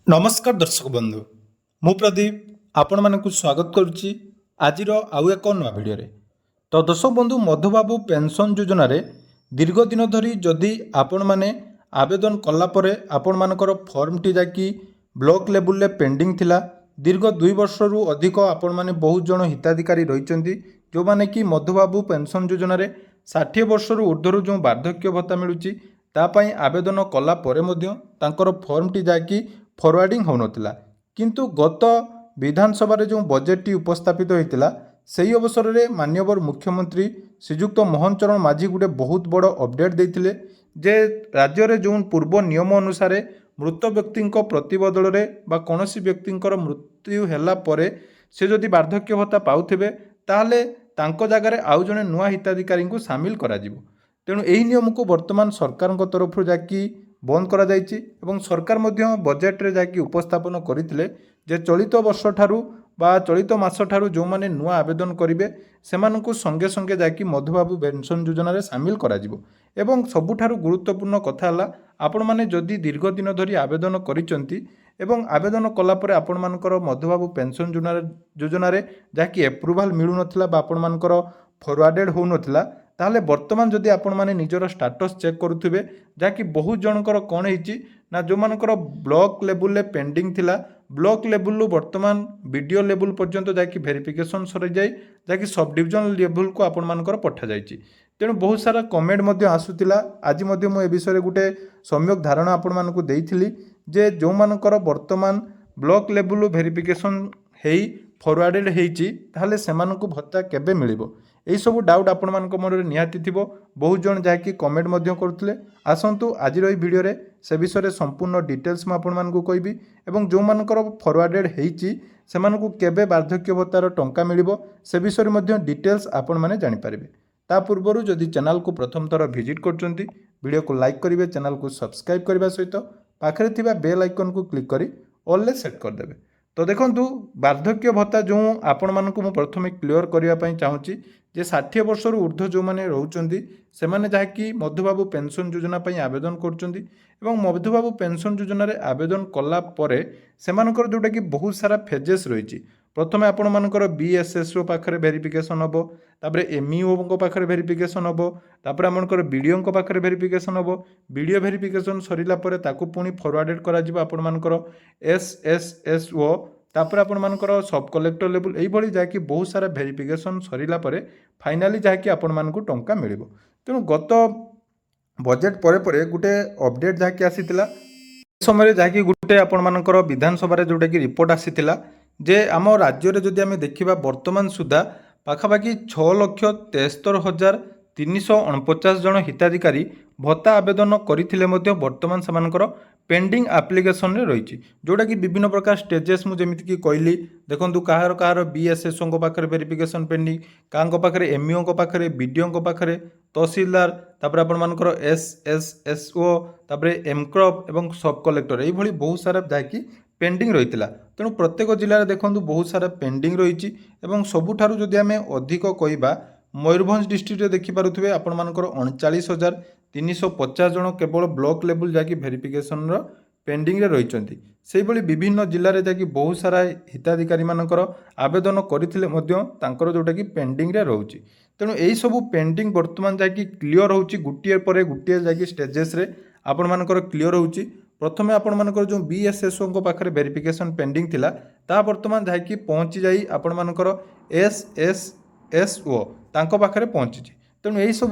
नमस्कार दर्शक बंधु मु प्रदीप आपण मानक स्वागत करुच्ची आज आउ एक नुआ भिडियो तो दर्शक बंधु मधुबाबू पेंशन योजना रे दीर्घ दिन धरी जदि आपण माने आवेदन कलापर आपण मानकर फॉर्म टी जाकि ब्लॉक लेवल रे पेंडिंग थिला दीर्घ 2 वर्ष रु अधिक आपण माने बहुत जन हिताधिकारी रहिचंती जो माने कि मधुबाबू पेंशन योजना रे 60 वर्ष रु ऊर्ध्व जो वार्धक्य भत्ता मिलुची तापाई आवेदन कला परे मध्य तांकर फॉर्म टी जाकि फरवर्डिंग होनथिला किंतु गत विधानसभा जो बजेट उपस्थापित होता से अवसर में माननीय मुख्यमंत्री श्रीजुक्त मोहन चरण माझी गोटे बहुत बड़ अपडेट देते जे राज्य में जो पूर्व नियम अनुसार मृत व्यक्ति प्रतिबदल में कौन व्यक्ति मृत्यु है से जदि वार्धक्य भत्ता पाउथिबे ताहले तांको जगार आउ जने नुआ हिताधिकारी को सामिल करा जिवो। तेणु यही नियम को वर्तमान सरकार तरफ जाकि बंद करा जायछि एवं सरकार मध्य बजेट रे जाकि उपस्थापन करथिले जे चलित वर्ष ठारू बा चलित मास ठारू जो माने नुआ आवेदन करिवे सेमानकु संगे संगे जाकि मधुबाबू पेंशन योजना रे शामिल करा जिवो। एवं सबुठारू गुरुत्वपूर्ण कथा हला आपण माने जदि दीर्घ दिन धरी आवेदन करिसंती एवं आवेदन कला परे आपण मानकर मधुबाबू पेंशन योजना रे जाकि एप्रूवाल मिलु नथिला बा आपण मानकर फरवर्डेड हो नथिला ताहले वर्तमान जदि आपण माने निजर स्टाटस चेक करुथिबे जाकि बहुत जनकर कौन होईची ना जो मानकर ब्लॉक लेवल ले पेंडिंग थिला ब्लॉक लेवल वर्तमान वीडियो लेवल पर्यंत जाकि वेरिफिकेशन सरी जाय जाकि सब डिविजन लेवल को आपण मानकर पठा जायची। तेणु बहुत सारा कमेंट मध्य आसुतिला आज मध्य मु ए विषय गोटे सम्यक धारणा आपण मानकु देइथिली जे जो मानकर वर्तमान ब्लॉक लेवल वेरिफिकेशन हेई फरवर्डेड हेइची ताहले सेमानकु भत्ता केबे मिलिबो यही सब डाउट आपण मान मन में निहाती थी बहुत जन जहाँकि कमेंट करते आसतु आज भिडियो से विषय संपूर्ण डिटेल्स मुझे कहबी एवं जो मानकर फरवर्डेड होती से केबे वार्धक्य भत्तार टंका मिलिबो से विषय डिटेल्स आपण मैंने जानीपारे। ता पूर्व जदि चैनल को प्रथम थर विजिट करछंती वीडियो को लाइक करेंगे चैनल को सब्सक्राइब करने सहित पाखरे थिबा बेल आइकन को क्लिक करी ऑल ले सेट करदेवे। तो देखो वार्धक्य भत्ता जो आपण मानकु मु प्रथमे क्लियर करने चाहूँगी जे 60 वर्ष ऊर्ध्व जो मैंने रोचंती से माने जहाँकि मधुबाबू पेंशन योजना आवेदन करछंती एवं मधुबाबू पेंशन योजना रे आवेदन कला परे सेमानकर जोटा कि बहुत सारा फेजेस रही। प्रथमे आपण मानकर बीएसएसओ पाखरे वेरिफिकेशन हबो तापरे एमईओ को पाखरे वेरिफिकेशन हबो तापरे आमनकर बीडीओ को पाखरे वेरिफिकेशन हबो बीडीओ वेरिफिकेशन सरिला परे ताकू पुणी फरवर्डेड करा जिवो आपण मानकर एसएसएसओ तापर आपण मानकर सब कलेक्टर लेवल एई भली जाकि बहुत सारा वेरिफिकेशन सरिला परे फाइनाली जाकि आपण मानकु टंका मिलिबो। तेणु गत बजेट परे परे गुटे अपडेट जाकि आसीतिला समय जाकि गुटे आपण मानकर विधानसभा रे जोटा कि रिपोर्ट आसीतिला जे आम राज्य रे जदि आमे देखिबा वर्तमान सुधा पाखापाखि 6,73,349 जन हिताधिकारी भत्ता आवेदन करथिले मध्य वर्तमान समानकर पेंडिंग एप्लिकेशन रे रही जोटा कि विभिन्न प्रकार स्टेजेस मुझे कि कहली देखो कहार कहार बीएसएसओ को पाखरे वेरिफिकेशन पेंडिंग कांको पाखरे एमईओ को पाखरे बीडीओ को पाखरे तहसीलदार तापर आपण मानकर एसएसएसओ तापर एमक्रॉप एवं सब कलेक्टर यही भली बहुत सारा जाकि पेंडिंग रही। तेणु प्रत्येक जिले में देखो बहुत सारा पेंडिंग रही सबुठारु जदि आमे अधिक कहबा मयूरभंज डिस्ट्रिक्ट रे देखि पारुथिबे आपण मानकर 39,350 जन केवल ब्लॉक लेवल जाकि वेरिफिकेशन रो पेंडिंग रे रहिचंती सेहि भली विभिन्न जिले में जाकि बहुत सारा हिताधिकारी मानकर आवेदन करथिले मध्य तांकर जोटा कि पेंडिंग रे रहउची। तेणु एई सब पेंडिंग वर्तमान जाकि क्लियर होउची गुटिए परे गुटिए जाकि स्टेजेस रे आपण मानकर क्लियर होउची। प्रथमे आपण मानकर जो बीएसएसओ को पाखरे वेरिफिकेशन पेंडिंग थिला ता वर्तमान जाकि पहुंची जाई आपण मानकर एसएसएसओ तांको पाखरे पहुंची। तेणु यही सब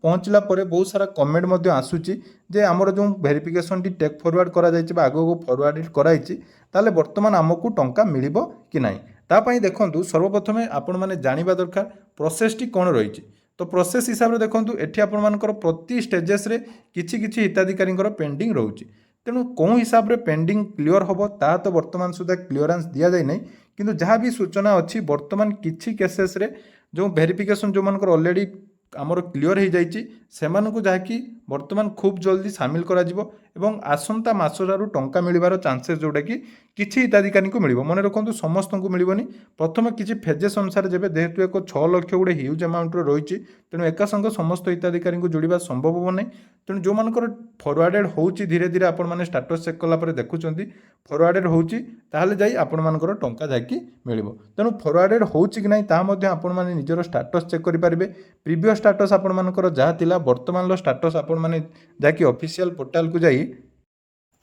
पहुँचला परे बहुत सारा कमेंट मध्य आसुची जे आमर जो वेरिफिकेशन टी टेक फरवर्ड करा जायछि बा आगो को फरवर्ड कराइछि ताले वर्तमान आमको टंका मिलिबो कि नाही ता पई देखंतु सर्वप्रथमे आपण माने जानिबा दरकार प्रोसेस टी कोन रहिछि। तो प्रोसेस हिसाब रे देखंतु एठी आपण मानकर प्रति स्टेजेस रे किछि किछि हिताधिकारींकर पेंडिंग रहउछि। तेणु कौन हिसाब रे पेंडिंग क्लियर होबो ता तो वर्तमान सुधा क्लियरेंस दिया जाय नै किंतु जहाँ भी सूचना अच्छी वर्तमान किछि केसेस रे जो वेरिफिकेशन जो मानकर ऑलरेडी आमर क्लियर हो जाइए से जहाँकि ବର୍ତ୍ତମାନ ଖୁବ୍ ଜଲ୍ଦି ସାମିଲ କରାଯିବ ଏବଂ ଆସନ୍ତା ମାସଠାରୁ ଟଙ୍କା ମିଳିବାର ଚାନ୍ସେସ୍ ଯେଉଁଟାକି କିଛି ହିତାଧିକାରୀଙ୍କୁ ମିଳିବ। ମନେ ରଖନ୍ତୁ ସମସ୍ତଙ୍କୁ ମିଳିବନି। ପ୍ରଥମେ କିଛି ଫେଜେସ୍ ଅନୁସାରେ ଯେବେ ଯେହେତୁ ଏକ 6 ଲକ୍ଷ ଗୋଟେ ହ୍ୟୁଜ୍ ଆମାଉଣ୍ଟର ରହିଛି, ତେଣୁ ଏକା ସଙ୍ଗେ ସମସ୍ତ ହିତାଧିକାରୀଙ୍କୁ ଯୋଡ଼ିବା ସମ୍ଭବ ହେବ ନାହିଁ। ତେଣୁ ଯେଉଁମାନଙ୍କର ଫରୱାର୍ଡ଼େଡ଼ ହେଉଛି ଧୀରେ ଧୀରେ ଆପଣମାନେ ଷ୍ଟାଟସ୍ ଚେକ୍ କଲା ପରେ ଦେଖୁଛନ୍ତି ଫରୱାର୍ଡ଼େଡ଼ ହେଉଛି, ତାହେଲେ ଯାଇ ଆପଣମାନଙ୍କର ଟଙ୍କା ଯାଇକି ମିଳିବ। ତେଣୁ ଫରୱାର୍ଡ଼େଡ଼ ହେଉଛି କି ନାହିଁ ତାହା ମଧ୍ୟ ଆପଣମାନେ ନିଜର ଷ୍ଟାଟସ୍ ଚେକ୍ କରିପାରିବେ। ପ୍ରିଭିୟସ୍ ଷ୍ଟାଟସ୍ ଆପଣମାନଙ୍କର ଯାହା ଥିଲା, ବର୍ତ୍ତମାନର ଷ୍ଟାଟସ୍ ଆପଣମାନେ ଯାଇକି ଅଫିସିଆଲ ପୋର୍ଟାଲକୁ ଯାଇ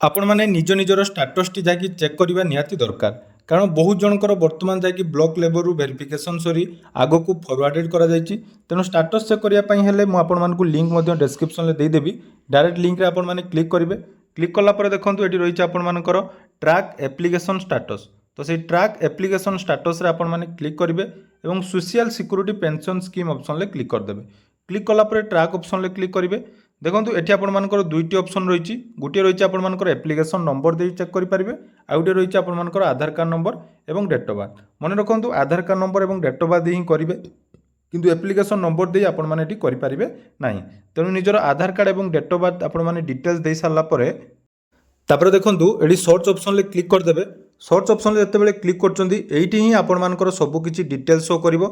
ଆପଣମାନେ ନିଜ ନିଜର ଷ୍ଟାଟସ୍ଟି ଯାଇକି ଚେକ୍ କରିବା ନିହାତି ଦରକାର। କାରଣ ବହୁତ ଜଣଙ୍କର ବର୍ତ୍ତମାନ ଯାଇକି ବ୍ଲକ୍ ଲେଭଲରୁ ଭେରିଫିକେସନ୍ ସରି ଆଗକୁ ଫରୱାର୍ଡ଼େଡ଼ କରାଯାଇଛି। ତେଣୁ ଷ୍ଟାଟସ୍ ଚେକ୍ କରିବା ପାଇଁ ହେଲେ ମୁଁ ଆପଣମାନଙ୍କୁ ଲିଙ୍କ୍ ମଧ୍ୟ ଡେସ୍କ୍ରିପ୍ସନ୍ରେ ଦେଇଦେବି। ଡାଇରେକ୍ଟ ଲିଙ୍କ୍ରେ ଆପଣମାନେ କ୍ଲିକ୍ କରିବେ। କ୍ଲିକ୍ କଲା ପରେ ଦେଖନ୍ତୁ ଏଠି ରହିଛି ଆପଣମାନଙ୍କର ଟ୍ରାକ୍ ଆପ୍ଲିକେସନ୍ ଷ୍ଟାଟସ୍। ତ ସେଇ ଟ୍ରାକ୍ ଆପ୍ଲିକେସନ୍ ଷ୍ଟାଟସ୍ରେ ଆପଣମାନେ କ୍ଲିକ୍ କରିବେ ଏବଂ ସୋସିଆଲ ସିକ୍ୟୁରିଟି ପେନ୍ସନ୍ ସ୍କିମ୍ ଅପସନ୍ରେ କ୍ଲିକ୍ କରିଦେବେ। କ୍ଲିକ୍ କଲା ପରେ ଟ୍ରାକ୍ ଅପସନ୍ରେ କ୍ଲିକ୍ କରିବେ। ଦେଖନ୍ତୁ ଏଠି ଆପଣମାନଙ୍କର ଦୁଇଟି ଅପସନ୍ ରହିଛି। ଗୋଟିଏ ରହିଛି ଆପଣମାନଙ୍କର ଆପ୍ଲିକେସନ୍ ନମ୍ବର ଦେଇ ଚେକ୍ କରିପାରିବେ, ଆଉ ଗୋଟିଏ ରହିଛି ଆପଣମାନଙ୍କର ଆଧାର କାର୍ଡ଼ ନମ୍ବର ଏବଂ ଡେଟ୍ ଅଫ୍ ବାର୍ଥ। ମନେ ରଖନ୍ତୁ ଆଧାର କାର୍ଡ଼ ନମ୍ବର ଏବଂ ଡେଟ୍ ଅଫ୍ ବାର୍ଥ ଦେଇ ହିଁ କରିବେ, କିନ୍ତୁ ଆପ୍ଲିକେସନ୍ ନମ୍ବର ଦେଇ ଆପଣମାନେ ଏଠି କରିପାରିବେ ନାହିଁ। ତେଣୁ ନିଜର ଆଧାର କାର୍ଡ଼ ଏବଂ ଡେଟ୍ ଅଫ୍ ବାର୍ଥ ଆପଣମାନେ ଡିଟେଲ୍ସ ଦେଇ ସାରିଲା ପରେ ତାପରେ ଦେଖନ୍ତୁ ଏଠି ସର୍ଚ୍ଚ ଅପସନ୍ରେ କ୍ଲିକ୍ କରିଦେବେ। ସର୍ଚ୍ଚ ଅପସନ୍ରେ ଯେତେବେଳେ କ୍ଲିକ୍ କରୁଛନ୍ତି ଏଇଠି ହିଁ ଆପଣମାନଙ୍କର ସବୁକିଛି ଡିଟେଲ୍ସ ଶୋ କରିବ।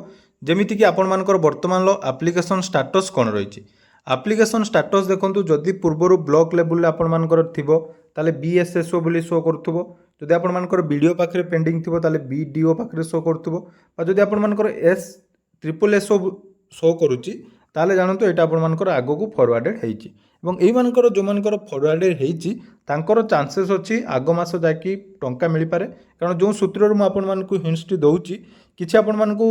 ଯେମିତିକି ଆପଣମାନଙ୍କର ବର୍ତ୍ତମାନର ଆପ୍ଲିକେସନ୍ ଷ୍ଟାଟସ୍ କ'ଣ ରହିଛି। ଆପ୍ଲିକେସନ୍ ଷ୍ଟାଟସ୍ ଦେଖନ୍ତୁ ଯଦି ପୂର୍ବରୁ ବ୍ଲକ୍ ଲେବୁଲରେ ଆପଣମାନଙ୍କର ଥିବ ତାହେଲେ BSSO ବୋଲି ଶୋ କରୁଥିବ। ଯଦି ଆପଣମାନଙ୍କର BDO ପାଖରେ ପେଣ୍ଡିଂ ଥିବ ତାହେଲେ BDO ପାଖରେ ଶୋ କରୁଥିବ। ବା ଯଦି ଆପଣମାନଙ୍କର SSSO ଶୋ କରୁଛି ତାହେଲେ ଜାଣନ୍ତୁ ଏଇଟା ଆପଣମାନଙ୍କର ଆଗକୁ ଫରୱାର୍ଡ଼େଡ଼ ହେଇଛି। ଏବଂ ଏଇମାନଙ୍କର ଯେଉଁମାନଙ୍କର ଫରୱାର୍ଡ଼େଡ଼ ହେଇଛି ତାଙ୍କର ଚାନ୍ସେସ୍ ଅଛି ଆଗ ମାସ ଯାଇକି ଟଙ୍କା ମିଳିପାରେ। କାରଣ ଯେଉଁ ସୂତ୍ରରୁ ମୁଁ ଆପଣମାନଙ୍କୁ ହିଣ୍ଟସଟି ଦେଉଛି, କିଛି ଆପଣମାନଙ୍କୁ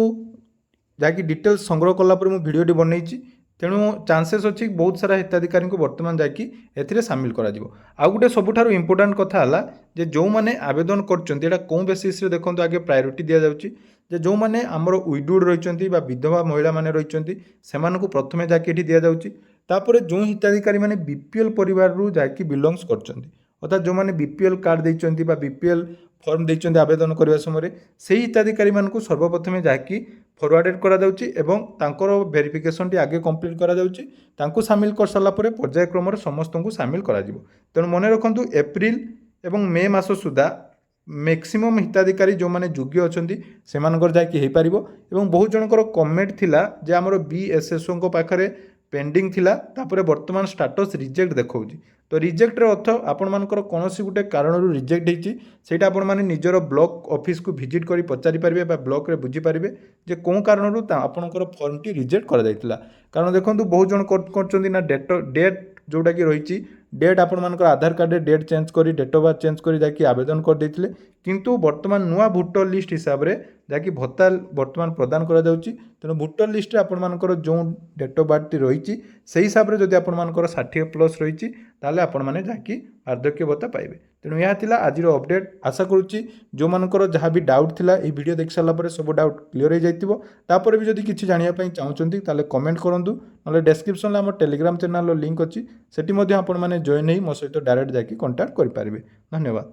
ଯାହାକି ଡିଟେଲ୍ସ ସଂଗ୍ରହ କଲା ପରେ ମୁଁ ଭିଡ଼ିଓଟି ବନେଇଛି। ତେଣୁ ଚାନ୍ସେସ୍ ଅଛି ବହୁତ ସାରା ହିତାଧିକାରୀଙ୍କୁ ବର୍ତ୍ତମାନ ଯାଇକି ଏଥିରେ ସାମିଲ କରାଯିବ। ଆଉ ଗୋଟେ ସବୁଠାରୁ ଇମ୍ପୋର୍ଟାଣ୍ଟ କଥା ହେଲା ଯେ ଯେଉଁମାନେ ଆବେଦନ କରୁଛନ୍ତି ଏଇଟା କେଉଁ ବେସିସ୍ରେ ଦେଖନ୍ତୁ ଆଗେ ପ୍ରାୟୋରିଟି ଦିଆଯାଉଛି। ଯେ ଯେଉଁମାନେ ଆମର ୱିଡୋଡ୍ ରହିଛନ୍ତି ବା ବିଧବା ମହିଳାମାନେ ରହିଛନ୍ତି ସେମାନଙ୍କୁ ପ୍ରଥମେ ଯାଇକି ଏଠି ଦିଆଯାଉଛି। ତାପରେ ଯେଉଁ ହିତାଧିକାରୀମାନେ BPL ପରିବାରରୁ ଯାଇକି ବିଲଙ୍ଗସ୍ କରୁଛନ୍ତି, ଅର୍ଥାତ୍ ଯେଉଁମାନେ BPL କାର୍ଡ଼ ଦେଇଛନ୍ତି ବା BPL ଫର୍ମ ଦେଇଛନ୍ତି ଆବେଦନ କରିବା ସମୟରେ, ସେହି ହିତାଧିକାରୀମାନଙ୍କୁ ସର୍ବପ୍ରଥମେ ଯାଇକି ଫରୱାର୍ଡ଼େଡ଼ କରାଯାଉଛି ଏବଂ ତାଙ୍କର ଭେରିଫିକେସନ୍ଟି ଆଗେ କମ୍ପ୍ଲିଟ୍ କରାଯାଉଛି। ତାଙ୍କୁ ସାମିଲ କରିସାରିଲା ପରେ ପର୍ଯ୍ୟାୟକ୍ରମରେ ସମସ୍ତଙ୍କୁ ସାମିଲ କରାଯିବ। ତେଣୁ ମନେ ରଖନ୍ତୁ ଏପ୍ରିଲ ଏବଂ ମେ ମାସ ସୁଦ୍ଧା ମ୍ୟାକ୍ସିମମ୍ ହିତାଧିକାରୀ ଯେଉଁମାନେ ଯୋଗ୍ୟ ଅଛନ୍ତି ସେମାନଙ୍କର ଯାଇକି ହେଇପାରିବ। ଏବଂ ବହୁତ ଜଣଙ୍କର କମେଣ୍ଟ ଥିଲା ଯେ ଆମର BSSOଙ୍କ ପାଖରେ ପେଣ୍ଡିଂ ଥିଲା, ତାପରେ ବର୍ତ୍ତମାନ ଷ୍ଟାଟସ୍ ରିଜେକ୍ଟ ଦେଖାଉଛି। ତ ରିଜେକ୍ଟର ଅର୍ଥ ଆପଣମାନଙ୍କର କୌଣସି ଗୋଟେ କାରଣରୁ ରିଜେକ୍ଟ ହେଇଛି, ସେଇଟା ଆପଣମାନେ ନିଜର ବ୍ଲକ୍ ଅଫିସକୁ ଭିଜିଟ୍ କରି ପଚାରିପାରିବେ ବା ବ୍ଲକ୍ରେ ବୁଝିପାରିବେ ଯେ କେଉଁ କାରଣରୁ ଆପଣଙ୍କର ଫର୍ମଟି ରିଜେକ୍ଟ କରାଯାଇଥିଲା। କାରଣ ଦେଖନ୍ତୁ ବହୁତ ଜଣ କରୁଛନ୍ତି ନା ଡେଟ୍ ଯେଉଁଟାକି ରହିଛି, ଡେଟ୍ ଆପଣମାନଙ୍କର ଆଧାର କାର୍ଡ଼ରେ ଡେଟ୍ ଚେଞ୍ଜ କରି ଡେଟ୍ ଅଫ୍ ବାର୍ଥ ଚେଞ୍ଜ କରି ଯାଇକି ଆବେଦନ କରିଦେଇଥିଲେ, କିନ୍ତୁ ବର୍ତ୍ତମାନ ନୂଆ ଭୋଟର ଲିଷ୍ଟ ହିସାବରେ ଯାହାକି ଭତ୍ତା ବର୍ତ୍ତମାନ ପ୍ରଦାନ କରାଯାଉଛି। ତେଣୁ ଭୋଟର ଲିଷ୍ଟରେ ଆପଣମାନଙ୍କର ଯେଉଁ ଡେଟ୍ ଅଫ୍ ବାର୍ଥଟି ରହିଛି ସେହି ହିସାବରେ ଯଦି ଆପଣମାନଙ୍କର 60+ ରହିଛି ତାହେଲେ ଆପଣମାନେ ଯାଇକି ବାର୍ଦ୍ଧକ୍ୟ ଭତ୍ତା ପାଇବେ। ତେଣୁ ଏହା ଥିଲା ଆଜିର ଅପଡ଼େଟ୍। ଆଶା କରୁଛି ଯେଉଁମାନଙ୍କର ଯାହା ବି ଡାଉଟ୍ ଥିଲା ଏହି ଭିଡ଼ିଓ ଦେଖି ସାରିଲା ପରେ ସବୁ ଡାଉଟ୍ କ୍ଲିୟର ହୋଇଯାଇଥିବ। ତାପରେ ବି ଯଦି କିଛି ଜାଣିବା ପାଇଁ ଚାହୁଁଛନ୍ତି ତାହେଲେ କମେଣ୍ଟ କରନ୍ତୁ, ନହେଲେ ଡେସ୍କ୍ରିପ୍ସନ୍ରେ ଆମ ଟେଲିଗ୍ରାମ ଚ୍ୟାନେଲର ଲିଙ୍କ୍ ଅଛି, ସେଠି ମଧ୍ୟ ଆପଣମାନେ ଜଏନ୍ ହେଇ ମୋ ସହିତ ଡାଇରେକ୍ଟ ଯାଇକି କଣ୍ଟାକ୍ଟ କରିପାରିବେ। ଧନ୍ୟବାଦ।